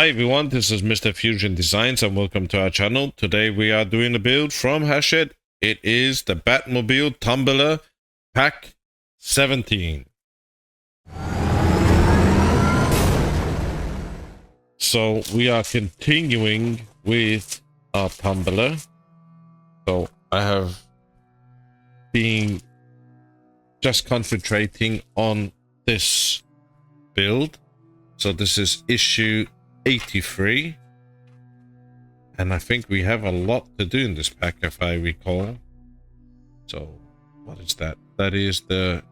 Hi everyone, this is Mr. Fusion Designs and welcome to our channel. Today we are doing a build from Hachette. It is the Batmobile Tumbler Pack 17. So we are continuing with our Tumbler. So I have been just concentrating on this build. So this is issue 83. And I think we have a lot to do in this pack, if I recall. So what is that? That is the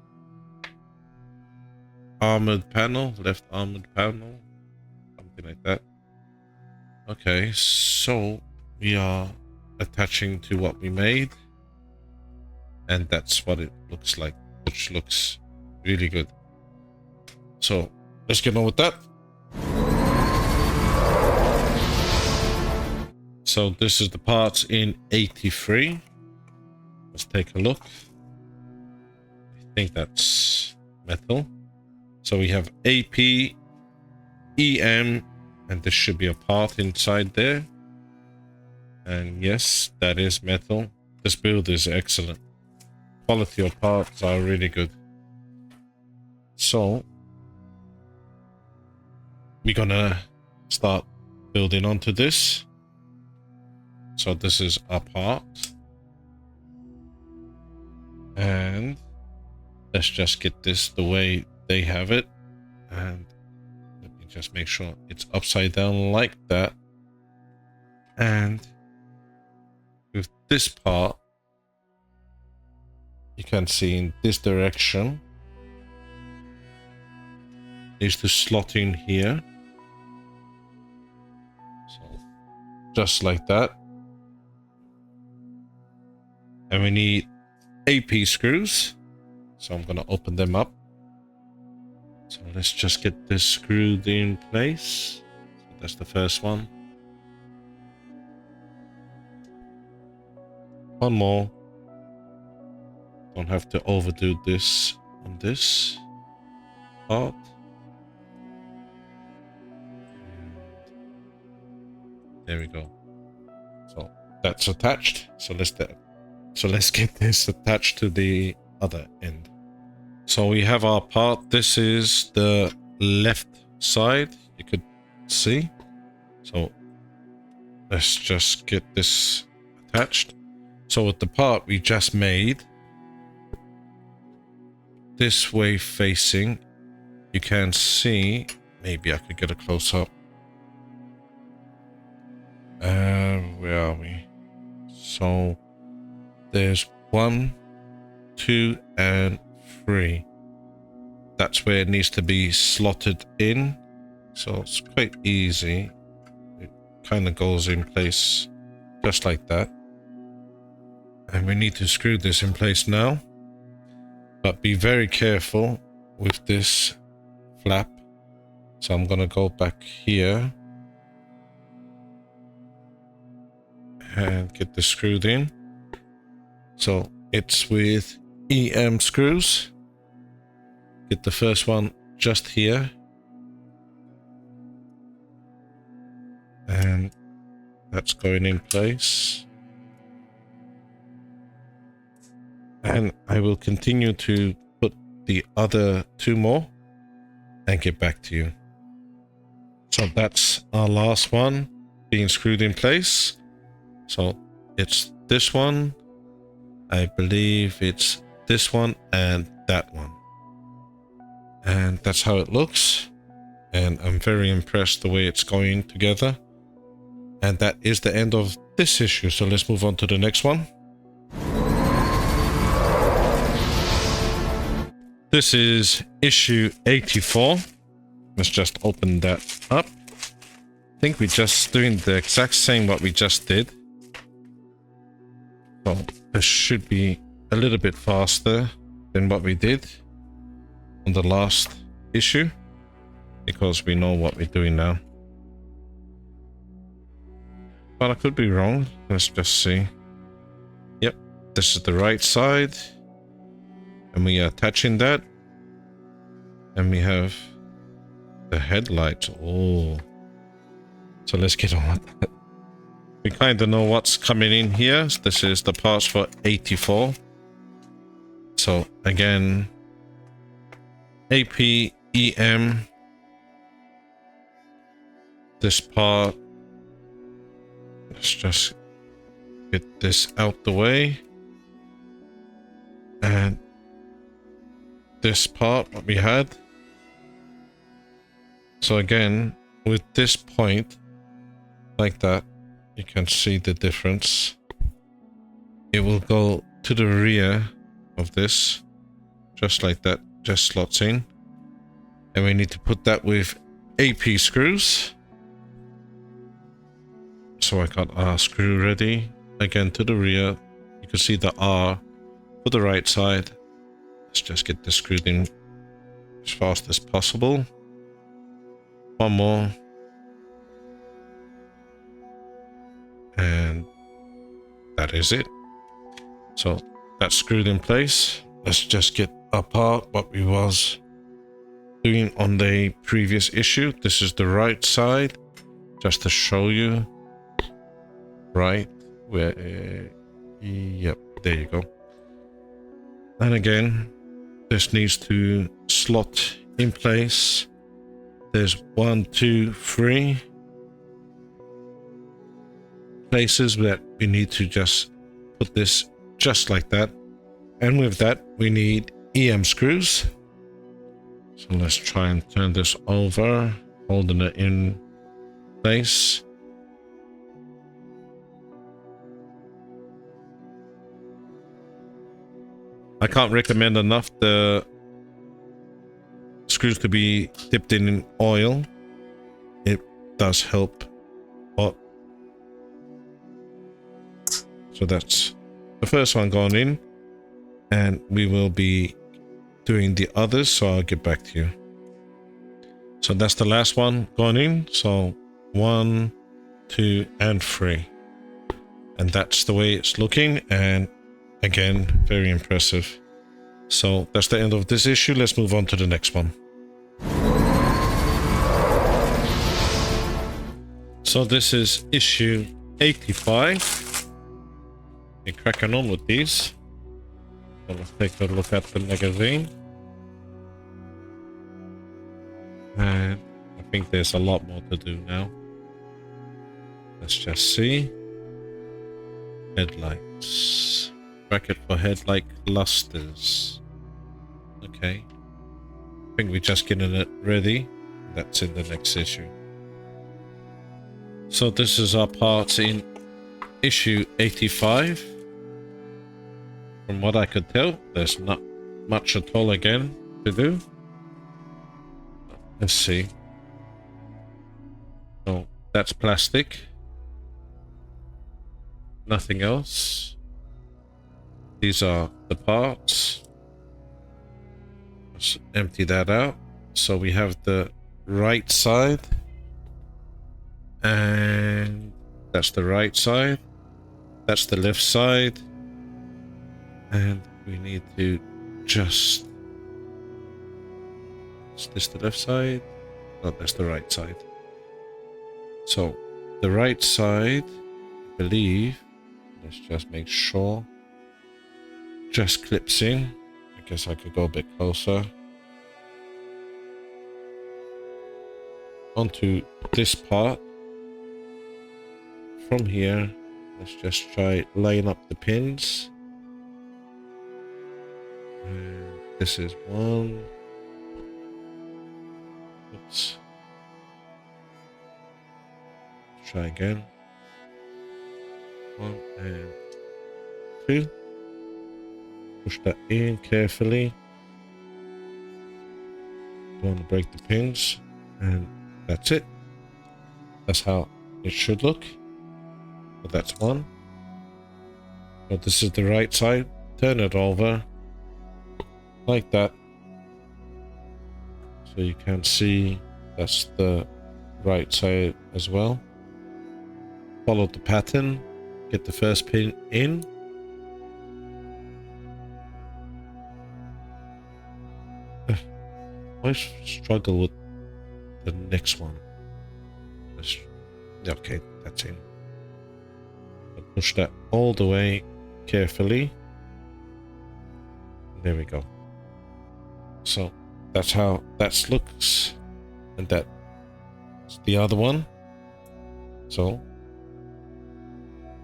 armored panel, left armored panel, something like that. Okay, so we are attaching to what we made. And that's what it looks like, which looks really good. So let's get on with that. So this is the parts in 83. Let's take a look. I think that's metal. So we have AP, EM, and this should be a part inside there. And yes, that is metal. This build is excellent. Quality of parts are really good. So we're gonna start building onto this. So this is our part. And let's just get this the way they have it. And let me just make sure it's upside down like that. And with this part, you can see in this direction is to slot in here. So just like that. And we need AP screws. So I'm going to open them up. So let's just get this screwed in place. So that's the first one. One more. Don't have to overdo this on this part. There we go. So that's attached. So let's get this attached to the other end. So we have our part. This is the left side, you could see. So let's just get this attached. So with the part we just made, this way facing, you can see, maybe I could get a close up. Where are we? So there's 1, 2, and 3. That's where it needs to be slotted in. So it's quite easy. It kind of goes in place just like that. And we need to screw this in place now. But be very careful with this flap. So I'm going to go back here and get this screwed in. So it's with EM screws. Get the first one just here. And that's going in place. And I will continue to put the other 2 more and get back to you. So that's our last one being screwed in place. So it's this one. I believe it's this one and that one. And that's how it looks. And I'm very impressed the way it's going together. And that is the end of this issue. So let's move on to the next one. This is issue 84. Let's just open that up. I think we're just doing the exact same what we just did. So this should be a little bit faster than what we did on the last issue, because we know what we're doing now. But I could be wrong. Let's just see. Yep, this is the right side. And we are attaching that. And we have the headlights. Oh, So let's get on with that. We kind of know what's coming in here. This is the parts for 84. So again, AP, EM, this part, let's just get this out the way. And this part, what we had. So again, with this point, like that, you can see the difference. It will go to the rear of this, just like that, just slots in. And we need to put that with AP screws. So I got our screw ready. Again, to the rear, you can see the R for the right side. Let's just get this screwed in as fast as possible. One more. And that is it. So that's screwed in place. Let's just get apart what we was doing on the previous issue. This is the right side, just to show you. Right where, yep, there you go. And again, this needs to slot in place. There's 1, 2, 3 places that we need to just put this just like that. And with that, we need EM screws. So let's try and turn this over, holding it in place. I can't recommend enough the screws to be dipped in oil. It does help a lot. So that's the first one gone in, and we will be doing the others, so I'll get back to you. So that's the last one gone in. So 1, 2, and 3. And that's the way it's looking, and again, very impressive. So that's the end of this issue. Let's move on to the next one. So this is issue 85. We're cracking on with these. So let's take a look at the magazine. And I think there's a lot more to do now. Let's just see. Headlights. Bracket for headlight clusters. Okay. I think we're just getting it ready. That's in the next issue. So this is our parts in issue 85. From what I could tell, there's not much at all again to do. Let's see. Oh, that's plastic. Nothing else. These are the parts. Let's empty that out. So we have the right side. And that's the right side. That's the left side. And we need to just... Is this the left side? No, that's the right side. So the right side, I believe, let's just make sure, just clips in. I guess I could go a bit closer. Onto this part. From here, let's just try laying up the pins. And this is one. Oops. Let's try again. 1 and 2. Push that in carefully. Don't want to break the pins. And that's it. That's how it should look. So that's one. So this is the right side. Turn it over. Like that. So you can see that's the right side as well. Follow the pattern. Get the first pin in. I struggle with the next one. Let's Okay, that's in. Push that all the way carefully. There we go. So that's how that looks, and that's the other one. So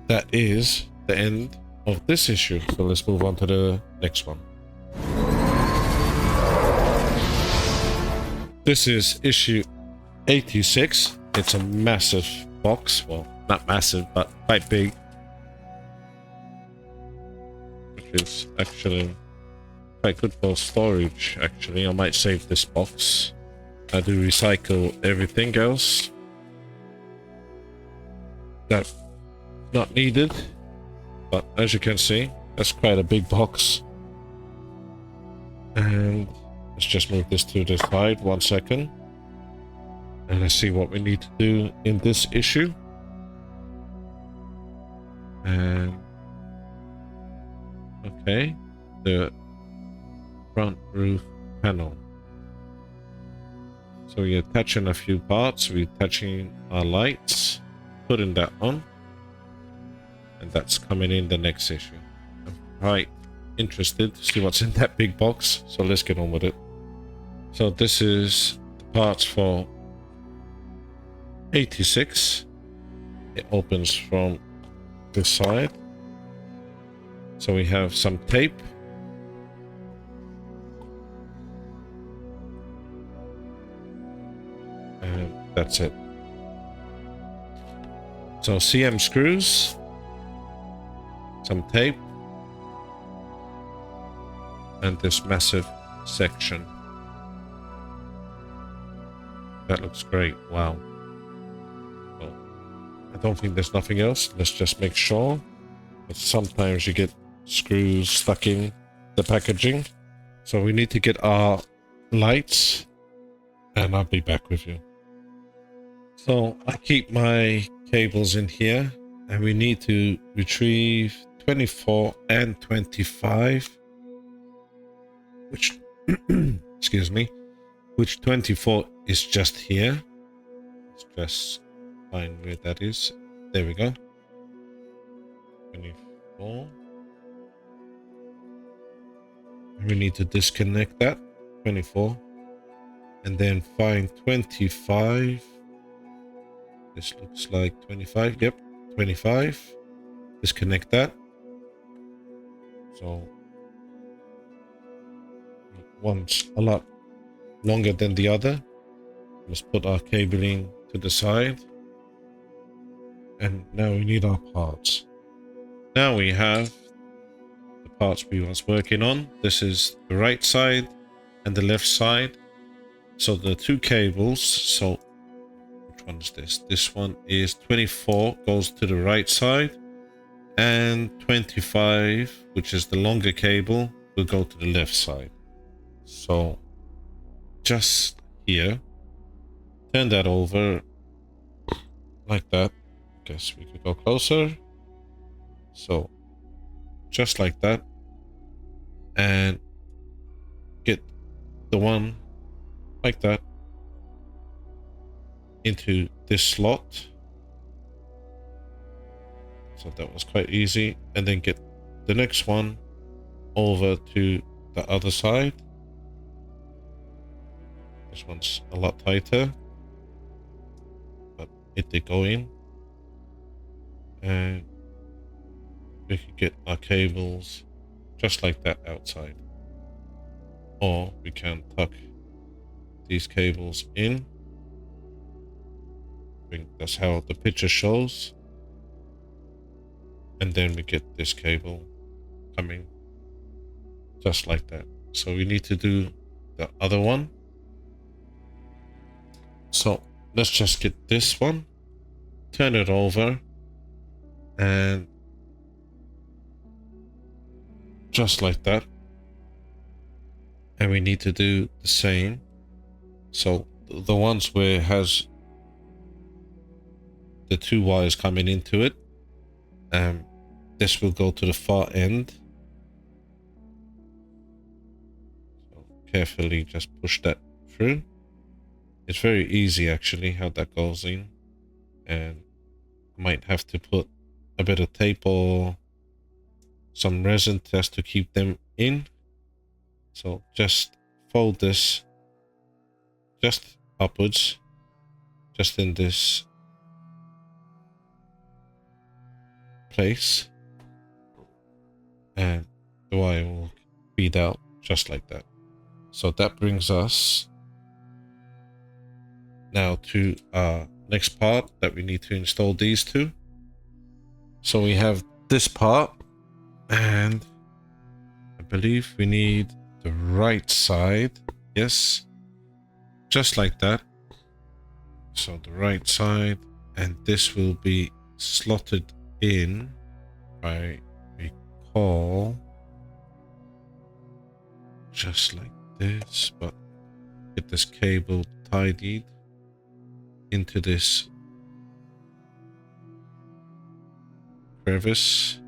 that is the end of this issue. So let's move on to the next one. This is issue 86. It's a massive box. Well, not massive, but quite big. Which is actually quite good for storage, actually. I might save this box. I do recycle everything else that's not needed. But as you can see, that's quite a big box. And let's just move this to the side 1 second. And let's see what we need to do in this issue. And okay, the front roof panel. So we're attaching a few parts. We're attaching our lights, putting that on, and that's coming in the next issue. I'm quite interested to see what's in that big box, so let's get on with it. So this is the parts for 86. It opens from this side. So we have some tape. And that's it. So CM screws, some tape, and this massive section. That looks great. Wow. Well, I don't think there's nothing else. Let's just make sure. But sometimes you get screws stuck in the packaging. So we need to get our lights, and I'll be back with you. So I keep my cables in here, and we need to retrieve 24 and 25, which excuse me, which 24 is just here. Let's just find where that is. There we go. 24. We need to disconnect that 24 and then find 25. This looks like 25. Yep, 25. Disconnect that. So one's a lot longer than the other. Let's put our cabling to the side. And now we need our parts. Now we have the parts we was working on. This is the right side and the left side. So the two cables, so which one is this? This one is 24, goes to the right side, and 25, which is the longer cable, will go to the left side. So just here, turn that over like that. Guess we could go closer. So just like that, and get the one like that into this slot. So that was quite easy. And then get the next one over to the other side. This one's a lot tighter, but it did go in. And we could get our cables just like that outside. Or we can tuck these cables in. I think that's how the picture shows. And then we get this cable coming just like that. So we need to do the other one. So let's just get this one, turn it over, and just like that. And we need to do the same. So the ones where it has the two wires coming into it, this will go to the far end. So carefully just push that through. It's very easy actually how that goes in, and Might have to put a bit of tape or some resin just to keep them in. So just fold this just upwards, just in this place, and the wire will feed out just like that. So that brings us now to our next part that we need to install these two. So we have this part, and I believe we need the right side. Yes, just like that. So the right side, and this will be slotted in, if I recall, just like this, but get this cable tidied into this crevice.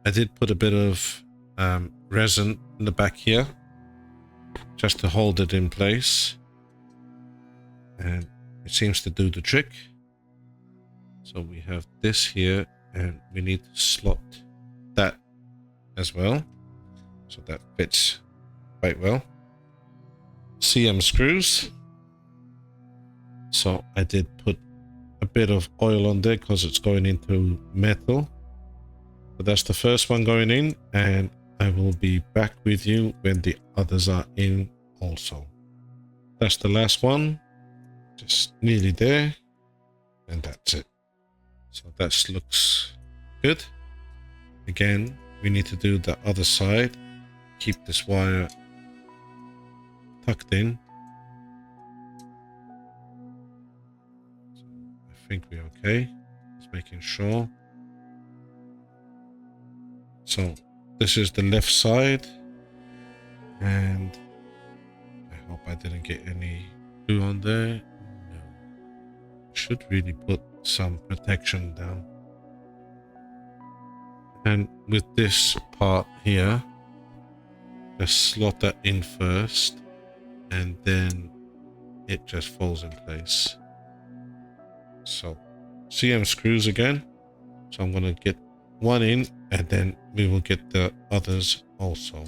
I did put a bit of resin in the back here just to hold it in place, and it seems to do the trick. So we have this here, and we need to slot that as well, so that fits quite well. CM screws. So I did put a bit of oil on there because it's going into metal. But that's the first one going in, and I will be back with you when the others are in also. That's the last one, just nearly there, and that's it. So that looks good. Again, we need to do the other side. Keep this wire tucked in. So I think we're okay. Just making sure. So this is the left side, and I hope I didn't get any glue on there. No. Should really put some protection down. And with this part here, just slot that in first, and then it just falls in place. So CM screws again. So I'm gonna get one in, and then we will get the others also.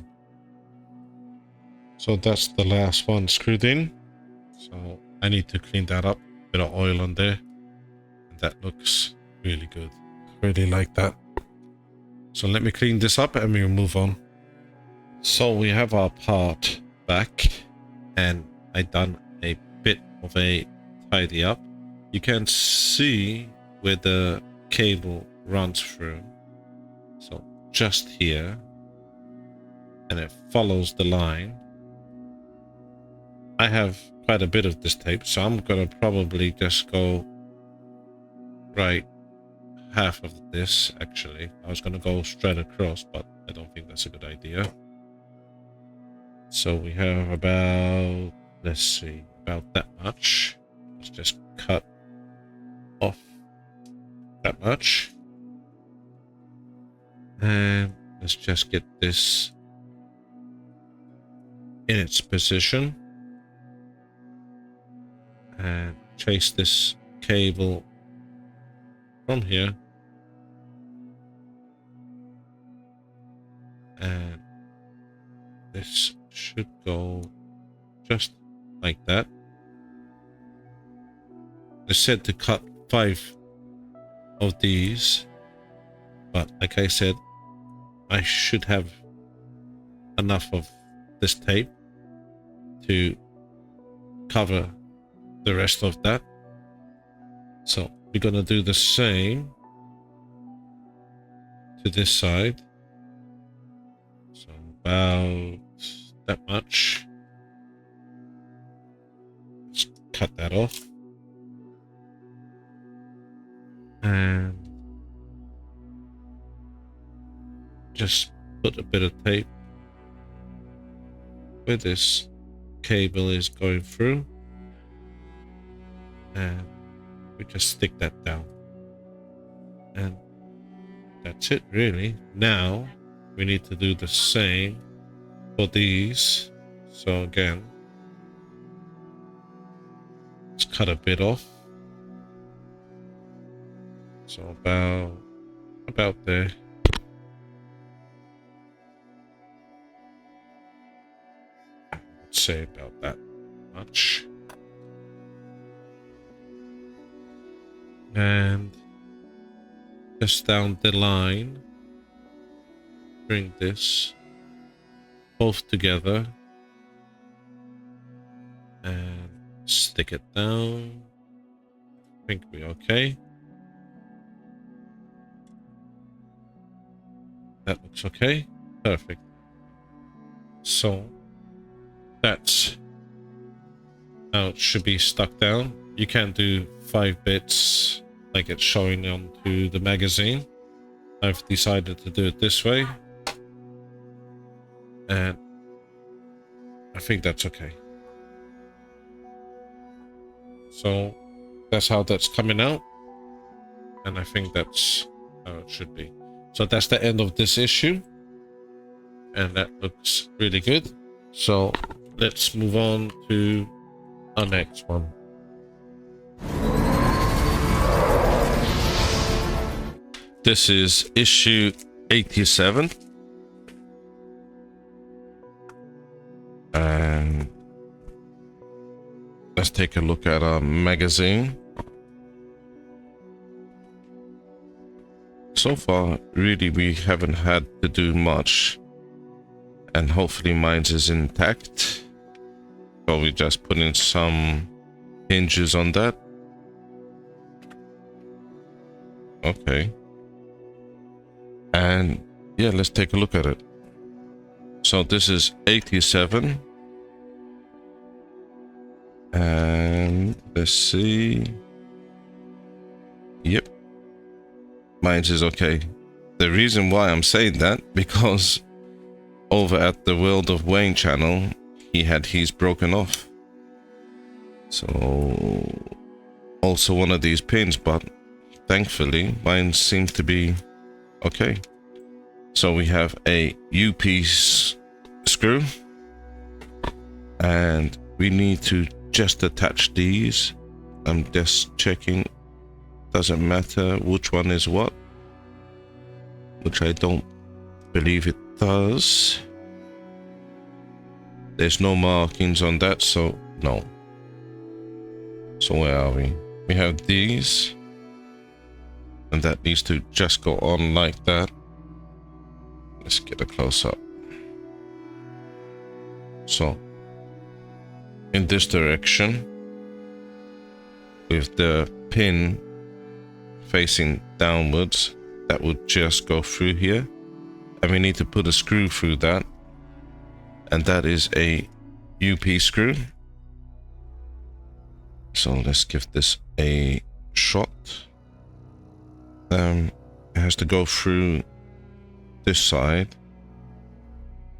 So that's the last one screwed in. So I need to clean that up. Bit of oil on there, and that looks really good. Really like that. So let me clean this up and we'll move on. So we have our part back, and I done a bit of a tidy up. You can see where the cable runs through. So just here, and it follows the line. I have quite a bit of this tape, so I'm gonna probably just go right half of this. Actually, I was gonna go straight across, but I don't think that's a good idea. So we have about, let's see, about that much. Let's just cut off that much, and let's just get this in its position, and trace this cable from here, and this should go just like that. It's said to cut 5 of these, but like I said, I should have enough of this tape to cover the rest of that. So we're gonna do the same to this side. So about that much. Let's cut that off. And just put a bit of tape where this cable is going through, and we just stick that down, and that's it really. Now we need to do the same for these. So again, let's cut a bit off, So about there. Let's say about that much. And just down the line, bring this both together and stick it down. I think we're okay. That looks okay. Perfect. So that's how it should be stuck down. You can't do 5 bits like it's showing onto the magazine. I've decided to do it this way, and I think that's okay. So that's how that's coming out, and I think that's how it should be. So that's the end of this issue, and that looks really good. So let's move on to our next one. This is issue 87. And let's take a look at our magazine. So far, really, we haven't had to do much. And hopefully mine is intact. So we just put in some hinges on that. Okay. And yeah, let's take a look at it. So this is 87. And let's see. Yep. Mine is okay. The reason why I'm saying that, because over at the World of Wayne channel, he had his broken off. So also one of these pins, but thankfully mine seems to be okay. So we have a U-piece screw, and we need to just attach these. I'm just checking, doesn't matter which one is what, which I don't believe it does. There's no markings on that, so no. So where are we? We have these, and that needs to just go on like that. Let's get a close up. So in this direction, with the pin facing downwards, that would just go through here, and we need to put a screw through that, and that is a UP screw. So let's give this a shot. It has to go through this side.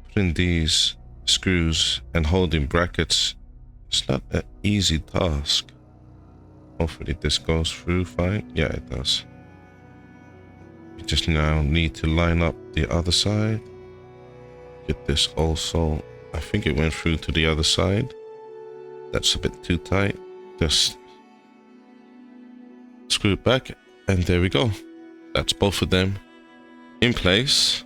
Putting these screws and holding brackets, it's not an easy task. Hopefully this goes through fine. Yeah, it does. We just now need to line up the other side. Get this also. I think it went through to the other side. That's a bit too tight. Just screw it back, and there we go. That's both of them in place,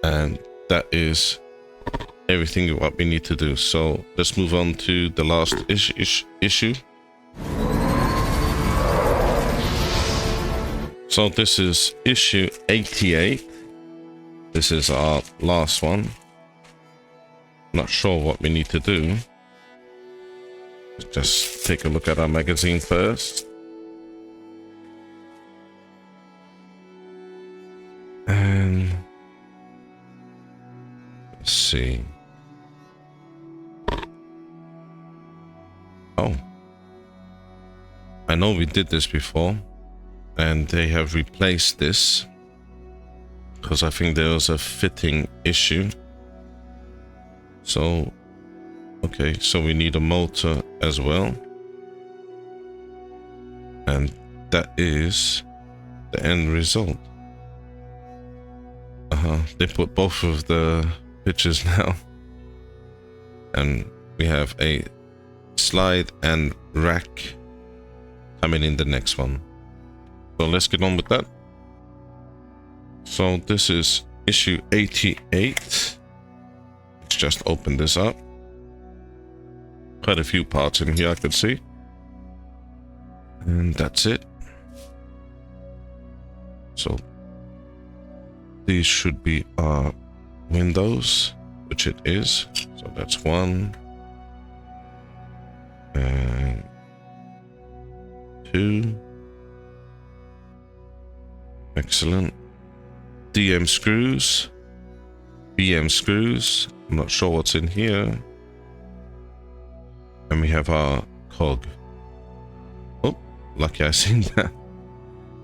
and that is everything what we need to do. So let's move on to the last issue. So this is issue 88. This is our last one. Not sure what we need to do. Just take a look at our magazine first. And let's see. Oh, I know we did this before, and they have replaced this because I think there was a fitting issue. So okay, so we need a motor as well, and that is the end result. They put both of the pictures now, and we have a slide and rack coming in the next one. So let's get on with that. So this is issue 88. Let's just open this up. Quite a few parts in here I can see. And that's it. So these should be our windows, which it is. So that's one. And two. Excellent. DM screws. BM screws. I'm not sure what's in here. And we have our cog. Oh, lucky I seen that.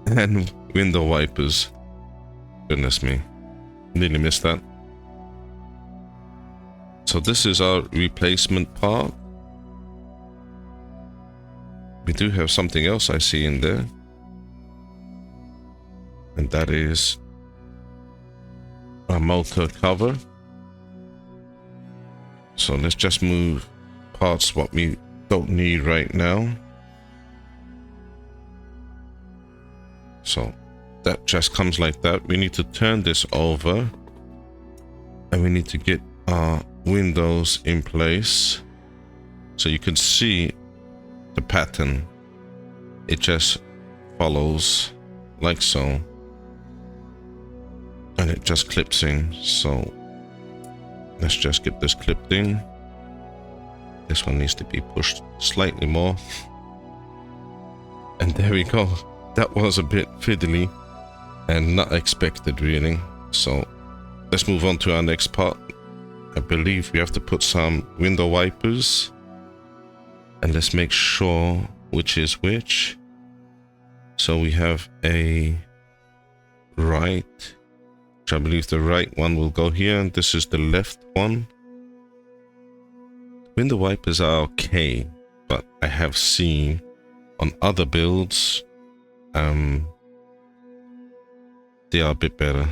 And window wipers. Goodness me. Nearly missed that. So this is our replacement part. We do have something else I see in there. And that is a motor cover. So let's just move parts what we don't need right now. So that just comes like that. We need to turn this over and we need to get our windows in place so you can see the pattern. It just follows like so and it just clips in. So let's just get this clipped in. This one needs to be pushed slightly more. And there we go. That was a bit fiddly and not expected really. So let's move on to our next part. I believe we have to put some window wipers. And let's make sure which is which. So we have a right, which I believe the right one will go here, and this is the left one. Window wipers are okay, but I have seen on other builds they are a bit better.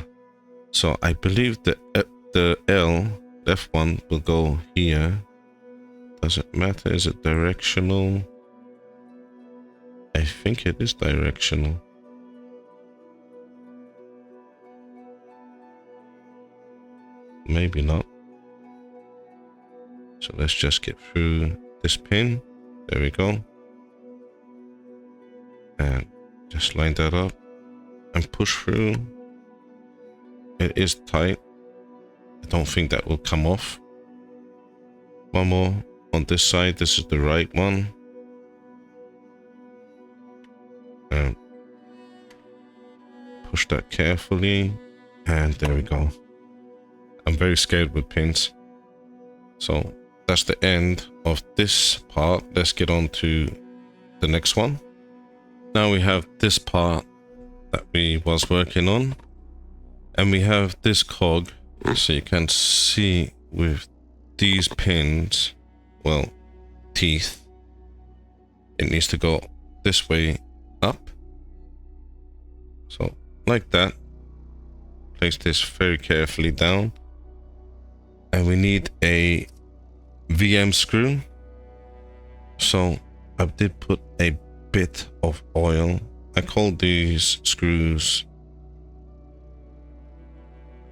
So I believe the L left one will go here. Does it matter? Is it directional? I think it is directional. Maybe not. So let's just get through this pin. There we go. And just line that up and push through. It is tight. I don't think that will come off. One more on this side. This is the right one. And push that carefully. And there we go. I'm very scared with pins. So that's the end of this part. Let's get on to the next one. Now we have this part that we was working on. And we have this cog. So you can see with these pins, well, teeth, it needs to go this way up. So like that. Place this very carefully down. And we need a VM screw. So I did put a bit of oil. I call these screws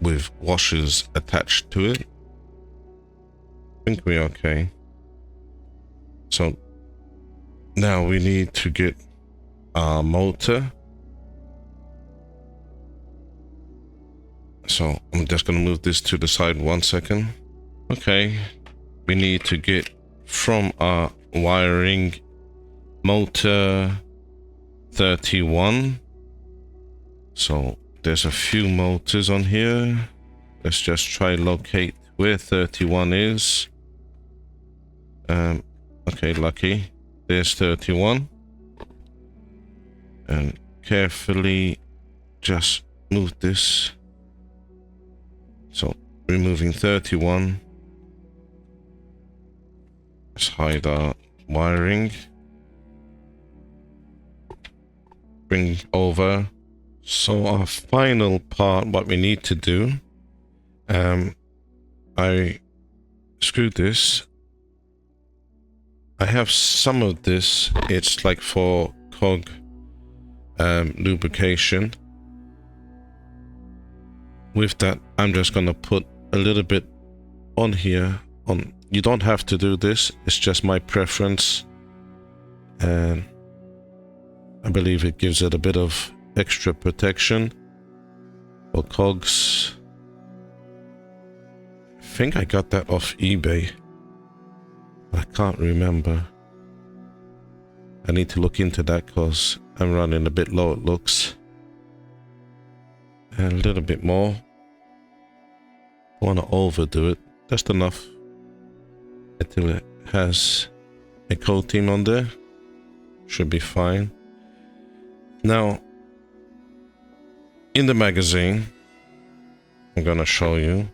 with washers attached to it. I think we're okay. So now we need to get our motor. So I'm just going to move this to the side 1 second. Okay, we need to get from our wiring motor 31. So there's a few motors on here. Let's just try locate where 31 is. Okay, lucky. There's 31. And carefully just move this. So removing 31. Let's hide our wiring. Bring over. So our final part, what we need to do, I screwed this. I have some of this. It's like for cog lubrication. With that, I'm just gonna put a little bit on here. You don't have to do this, it's just my preference, and I believe it gives it a bit of extra protection for cogs. I think I got that off eBay. I can't remember. I need to look into that because I'm running a bit low, it looks. And a little bit more. I want to overdo it. Just enough until it has a coating on there. Should be fine. Now, in the magazine, I'm gonna show you,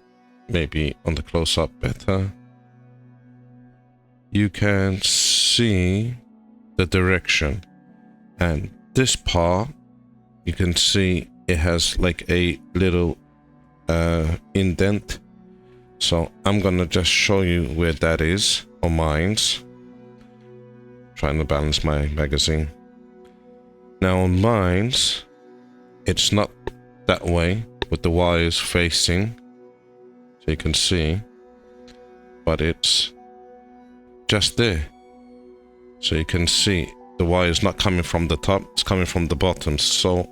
maybe on the close-up better. You can see the direction, and this part you can see it has like a little indent, so I'm gonna just show you where that is on mine's. Trying to balance my magazine. Now on mine's, it's not that way with the wires facing, so you can see, but it's just there. So you can see the wire is not coming from the top, it's coming from the bottom. So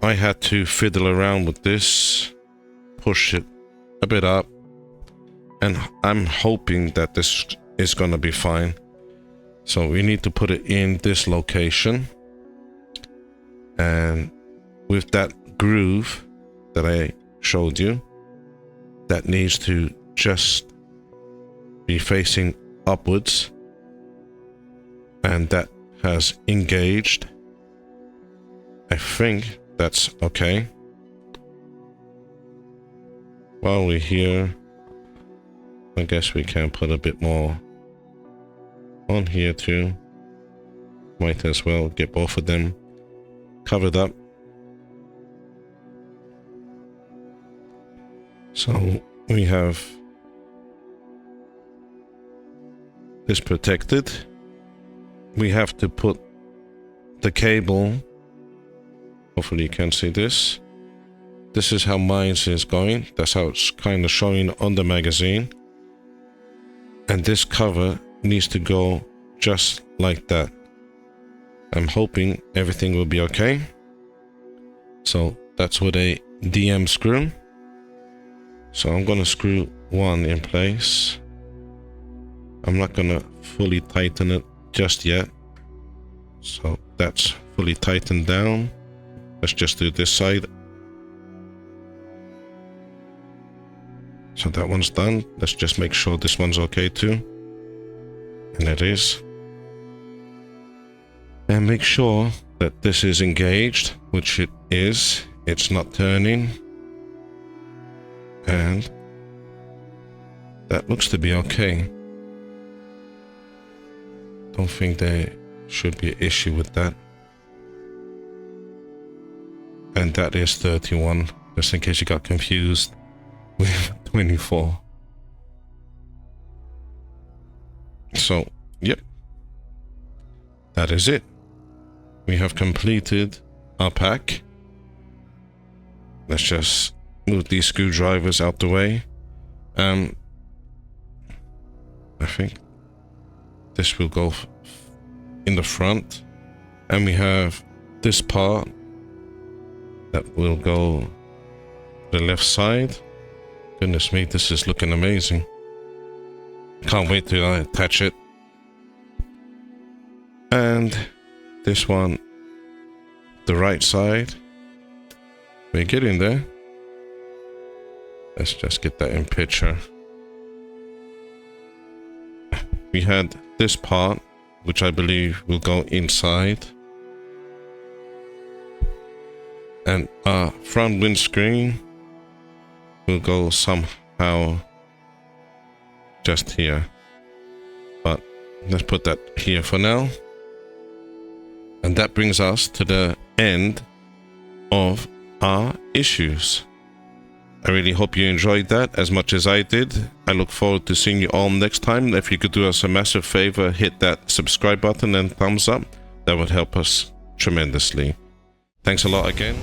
I had to fiddle around with this, push it a bit up, and I'm hoping that this is gonna be fine. So we need to put it in this location, and with that groove that I showed you, that needs to just be facing upwards, and that has engaged. I think that's okay. While we're here, I guess we can put a bit more on here too. Might as well get both of them covered up. So we have this protected. We have to put the cable, hopefully you can see this. This is how mine is going. That's how it's kind of showing on the magazine. And this cover needs to go just like that. I'm hoping everything will be okay. So that's with a DM screw. So I'm gonna screw one in place. I'm not gonna fully tighten it just yet. So that's fully tightened down. Let's just do this side. So that one's done. Let's just make sure this one's okay too. And it is. And make sure that this is engaged, which it is. It's not turning. And that looks to be okay. Don't think there should be an issue with that. And that is 31, just in case you got confused with 24. So, yep. That is it. We have completed our pack. Let's just move these screwdrivers out the way. I think this will go in the front, and we have this part that will go the left side. Goodness me, this is looking amazing. Can't wait to attach it. And this one, the right side. We're getting there. Let's just get that in picture. We had this part, which I believe will go inside. And our front windscreen will go somehow just here. But let's put that here for now. And that brings us to the end of our issues. I really hope you enjoyed that as much as I did. I look forward to seeing you all next time. If you could do us a massive favor, hit that subscribe button and thumbs up. That would help us tremendously. Thanks a lot again.